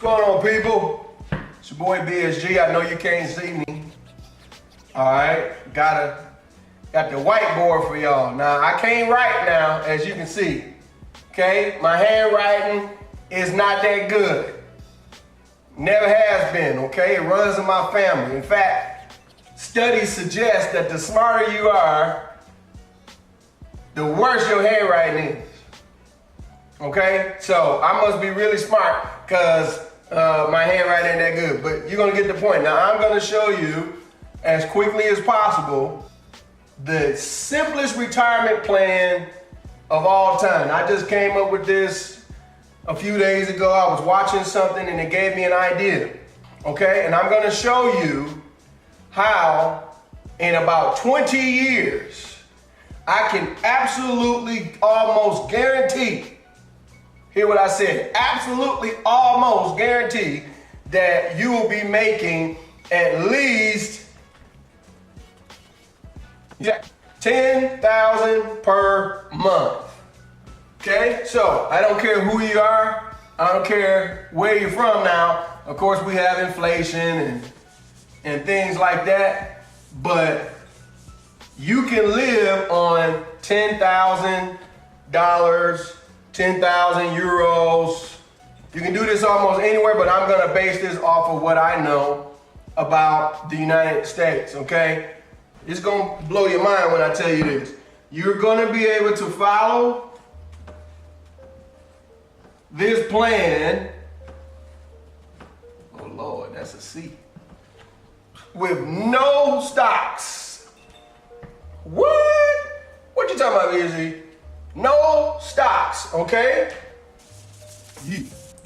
going on, people? It's your boy BSG. I know you can't see me. All right, got the whiteboard for y'all. Now, I can't write now, as you can see. Okay, my handwriting is not that good. Never has been, okay? It runs in my family. In fact, studies suggest that the smarter you are, the worse your handwriting is. Okay, so I must be really smart because my handwriting ain't that good, but you're gonna get the point. Now I'm gonna show you as quickly as possible the simplest retirement plan of all time. I just came up with this a few days ago. I was watching something and it gave me an idea. Okay, and I'm gonna show you how in about 20 years, I can absolutely almost guarantee, hear what I said, absolutely almost guarantee that you will be making at least $10,000 per month. Okay, so I don't care who you are, I don't care where you're from now. Of course, we have inflation and things like that, but you can live on $10,000, 10,000 euros. You can do this almost anywhere, but I'm gonna base this off of what I know about the United States, okay? It's gonna blow your mind when I tell you this. You're gonna be able to follow this plan. Oh Lord, that's a C. With no stocks. What? What you talking about, BZ? No stocks, okay?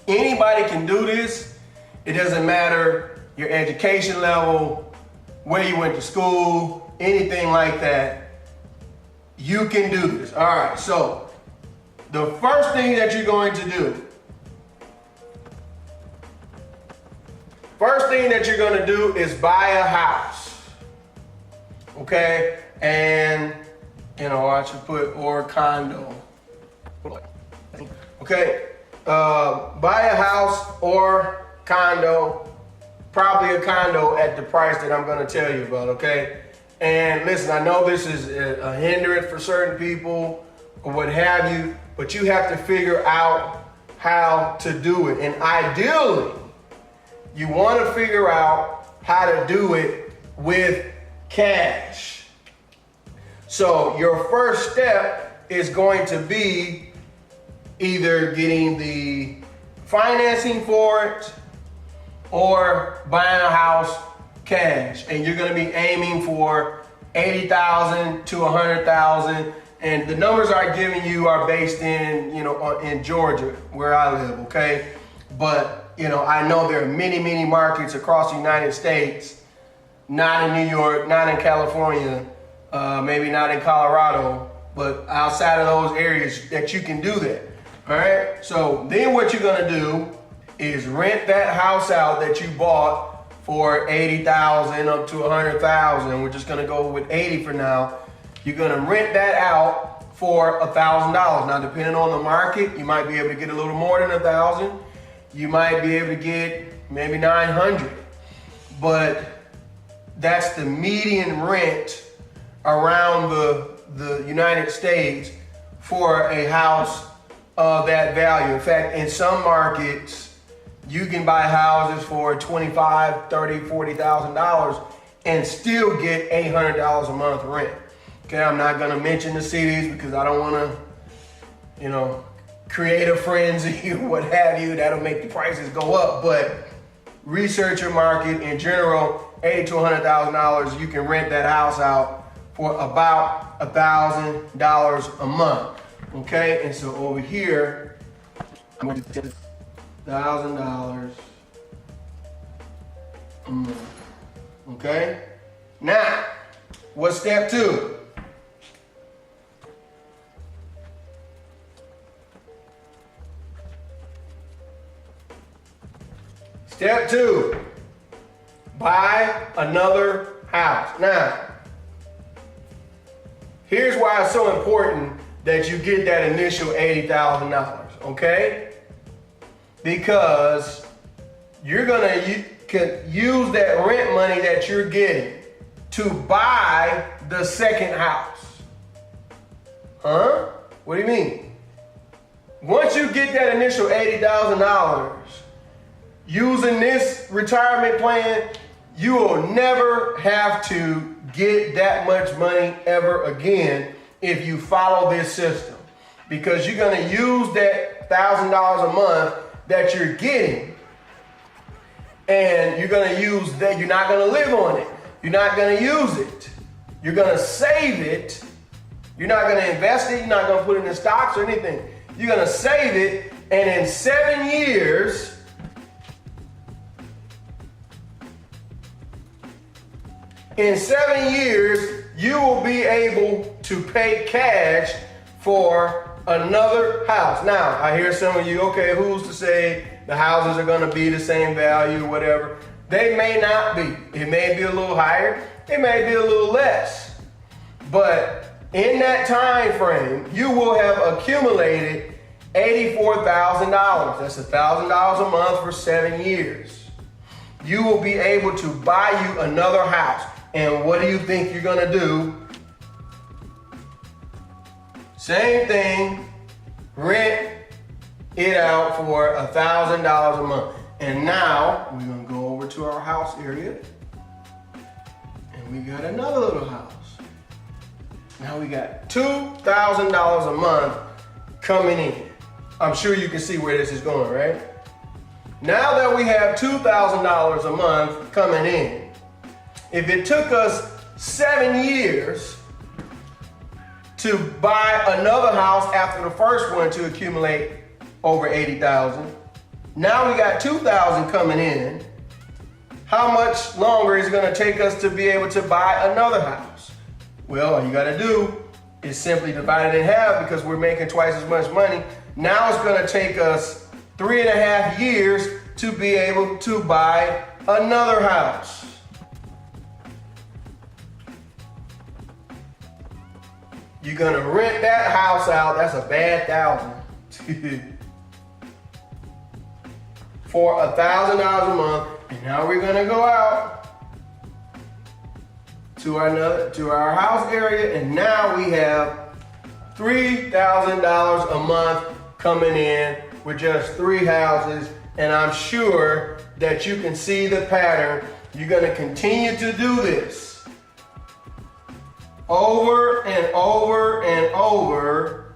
Anybody can do this. It doesn't matter your education level, where you went to school, anything like that. You can do this. All right, so the first thing that you're going to do, is buy a house, okay? And, you know, I should put or condo. Okay, buy a house or condo, probably a condo at the price that I'm gonna tell you about, okay? And listen, I know this is a hindrance for certain people or what have you, but you have to figure out how to do it. And ideally, you wanna figure out how to do it with cash. So your first step is going to be either getting the financing for it or buying a house cash. And you're gonna be aiming for 80,000 to 100,000. And the numbers I'm giving you are based in, you know, in Georgia, where I live, okay? But, you know, I know there are many, many markets across the United States, not in New York, not in California, maybe not in Colorado, but outside of those areas that you can do that, all right? So then what you're gonna do is rent that house out that you bought for 80,000 up to 100,000. We're just gonna go with 80 for now. You're gonna rent that out for $1,000. Now, depending on the market, you might be able to get a little more than 1,000. You might be able to get maybe 900, but that's the median rent around the United States for a house of that value. In fact, in some markets, you can buy houses for $25,000, $30,000, $40,000 and still get $800 a month rent. Okay, I'm not gonna mention the cities because I don't wanna, you know, create a frenzy or what have you. That'll make the prices go up, but research your market in general, $80,000 to $100,000, you can rent that house out for about $1,000 a month, okay? And so over here, I'm going to do $1,000 a month, okay? Now, what's step two? Step two, buy another house. Now, here's why it's so important that you get that initial $80,000, okay? Because you're gonna use that rent money that you're getting to buy the second house. Huh? What do you mean? Once you get that initial $80,000, using this retirement plan, you will never have to get that much money ever again if you follow this system. Because you're gonna use that $1,000 a month that you're getting, and you're gonna use that, you're not gonna live on it. You're not gonna use it. You're gonna save it. You're not gonna invest it. You're not gonna put it in stocks or anything. You're gonna save it, and in 7 years, you will be able to pay cash for another house. Now, I hear some of you, okay, who's to say the houses are gonna be the same value, whatever. They may not be. It may be a little higher. It may be a little less. But in that time frame, you will have accumulated $84,000. That's $1,000 a month for 7 years. You will be able to buy you another house. And what do you think you're gonna do? Same thing, rent it out for $1,000 a month. And now we're gonna go over to our house area, and we got another little house. Now we got $2,000 a month coming in. I'm sure you can see where this is going, right? Now that we have $2,000 a month coming in, if it took us 7 years to buy another house after the first one to accumulate over 80,000, now we got 2,000 coming in. How much longer is it gonna take us to be able to buy another house? Well, all you gotta do is simply divide it in half, because we're making twice as much money. Now it's gonna take us 3.5 years to be able to buy another house. You're gonna rent that house out, that's a bad $1,000. For $1,000 a month, and now we're gonna go out to our house area, and now we have $3,000 a month coming in with just 3 houses. And I'm sure that you can see the pattern. You're gonna continue to do this over and over and over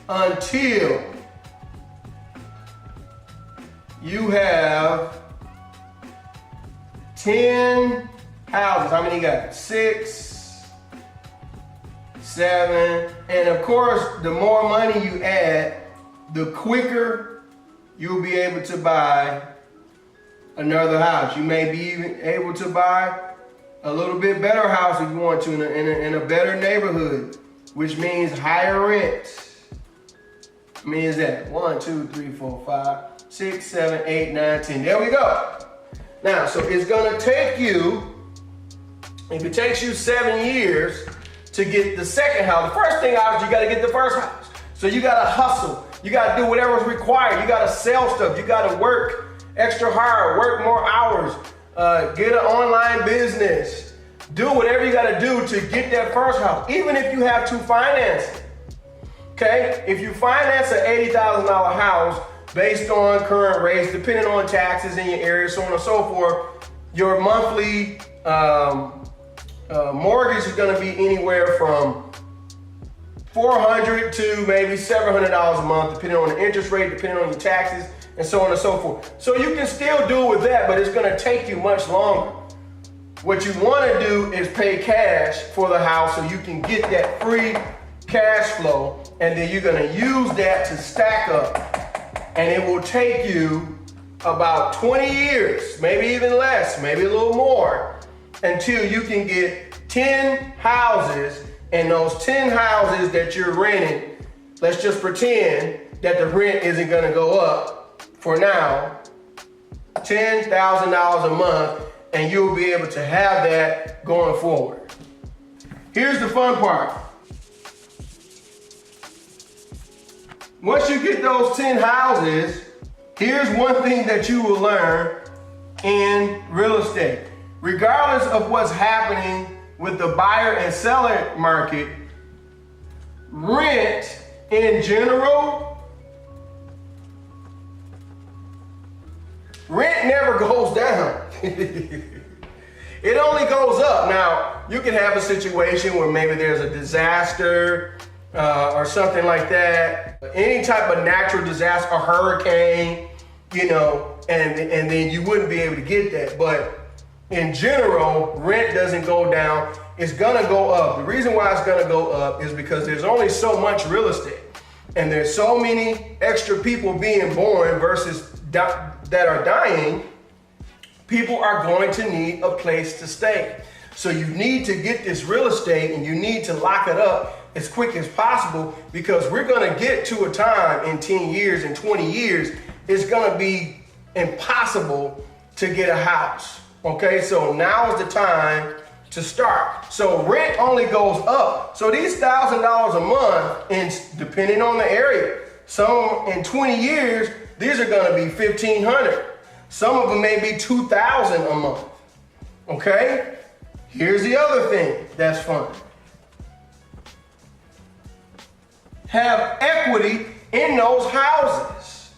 until you have 10 houses. How many you got? 6, 7, and of course, the more money you add, the quicker you'll be able to buy another house. You may be even able to buy a little bit better house if you want to in a better neighborhood, which means higher rent. Means that 1, 2, 3, 4, 5, 6, 7, 8, 9, 10. There we go. Now, so it's gonna take you, if it takes you 7 years to get the second house, the first thing out is you gotta get the first house. So you gotta hustle. You gotta do whatever's required. You gotta sell stuff. You gotta work extra hard, work more hours, get an online business. Do whatever you gotta do to get that first house, even if you have to finance it. Okay? If you finance an $80,000 house based on current rates, depending on taxes in your area, so on and so forth, your monthly mortgage is gonna be anywhere from $400 to maybe $700 a month, depending on the interest rate, depending on your taxes, and so on and so forth. So you can still do it with that, but it's gonna take you much longer. What you wanna do is pay cash for the house so you can get that free cash flow, and then you're gonna use that to stack up, and it will take you about 20 years, maybe even less, maybe a little more, until you can get 10 houses. And those 10 houses that you're renting, let's just pretend that the rent isn't gonna go up for now, $10,000 a month, and you'll be able to have that going forward. Here's the fun part. Once you get those 10 houses, here's one thing that you will learn in real estate. Regardless of what's happening with the buyer and seller market, rent in general, rent never goes down. It only goes up. Now, you can have a situation where maybe there's a disaster or something like that. Any type of natural disaster, a hurricane, you know, and then you wouldn't be able to get that. But in general, rent doesn't go down. It's gonna go up. The reason why it's gonna go up is because there's only so much real estate. And there's so many extra people being born versus that are dying. People are going to need a place to stay. So you need to get this real estate and you need to lock it up as quick as possible, because we're gonna get to a time in 10 years and 20 years, it's gonna be impossible to get a house, okay? So now is the time to start. So rent only goes up. So these $1,000 a month, and depending on the area, some in 20 years, these are gonna be $1,500. Some of them may be $2,000 a month, okay? Here's the other thing that's fun. Have equity in those houses.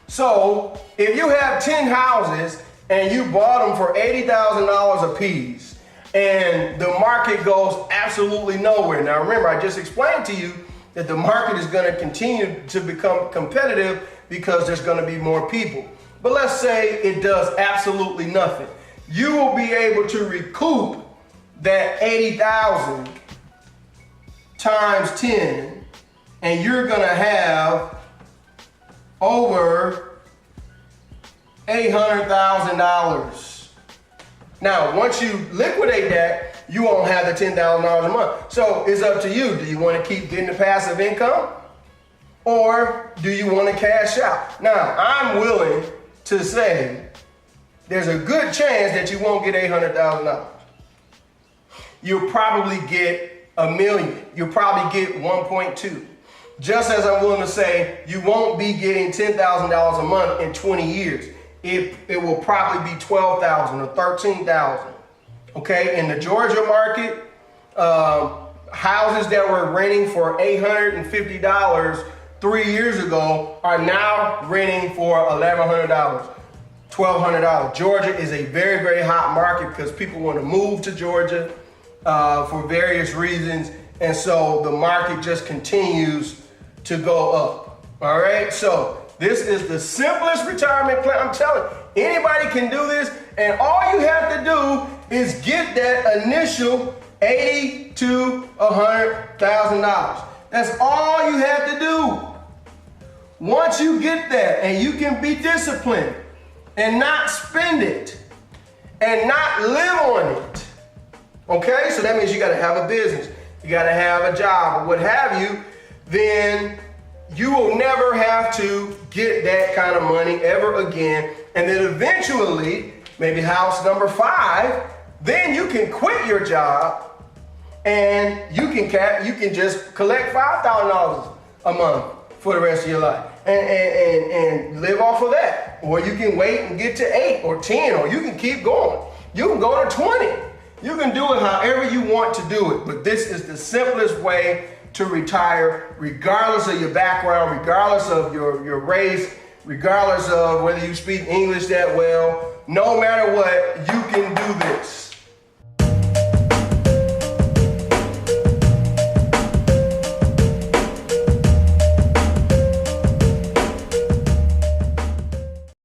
So if you have 10 houses and you bought them for $80,000 a piece and the market goes absolutely nowhere. Now remember, I just explained to you that the market is going to continue to become competitive because there's going to be more people. But let's say it does absolutely nothing. You will be able to recoup that 80,000 times 10, and you're gonna have over $800,000. Now, once you liquidate that, you won't have the $10,000 a month. So it's up to you. Do you want to keep getting the passive income, or do you want to cash out? Now, I'm willing to say there's a good chance that you won't get $800,000. You'll probably get $1 million. You'll probably get 1.2. Just as I'm willing to say you won't be getting $10,000 a month in 20 years. It will probably be $12,000 or $13,000. Okay, in the Georgia market, houses that were renting for $850 3 years ago are now renting for $1,100, $1,200. Georgia is a very, very hot market because people want to move to Georgia for various reasons. And so the market just continues to go up. All right. So this is the simplest retirement plan. I'm telling you, anybody can do this. And all you have to do is get that initial $80,000 to $100,000. That's all you have to do. Once you get that and you can be disciplined and not spend it and not live on it. Okay, so that means you got to have a business, you got to have a job or what have you, then you will never have to get that kind of money ever again. And then eventually, maybe house number 5, then you can quit your job and you can just collect $5,000 a month for the rest of your life and live off of that. Or you can wait and get to 8 or 10, or you can keep going. You can go to 20. You can do it however you want to do it, but this is the simplest way to retire, regardless of your background, regardless of your race, regardless of whether you speak English that well. No matter what, you can